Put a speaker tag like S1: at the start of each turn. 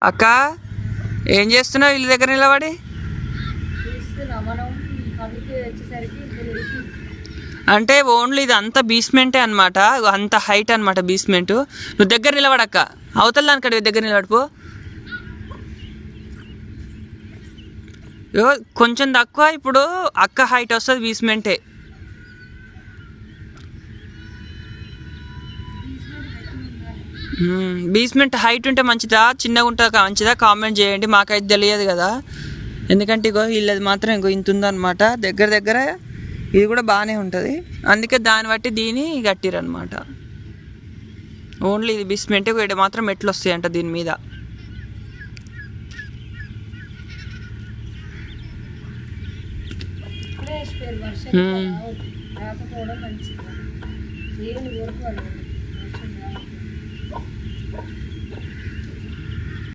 S1: అక్క ఏం చేస్తున్నావు ఇల్లు దగ్గర నిలబడి? అంటే ఓన్లీ ఇది అంతా బేస్మెంటే అనమాట, అంత హైట్ అనమాట బేస్మెంట్. నువ్వు దగ్గర నిలబడక్క, అవతల దానికడ దగ్గర నిలబడిపో. కొంచెం తక్కువ, ఇప్పుడు అక్క హైట్ వస్తుంది బేస్మెంటే. బేస్మెంట్ హైట్ ఉంటే మంచిదా చిన్నగా ఉంటుందా మంచిదా కామెంట్ చేయండి, మాకైతే తెలియదు కదా. ఎందుకంటే ఇగో వీళ్ళది మాత్రం ఇంకో ఇంత ఉందన్నమాట, దగ్గర దగ్గర ఇది కూడా బాగానే ఉంటుంది. అందుకే దాన్ని బట్టి దీన్ని కట్టిరనమాట. ఓన్లీ ఇది బేస్మెంట్, ఇక్కడ మాత్రం మెట్లు వస్తాయంట దీని మీద.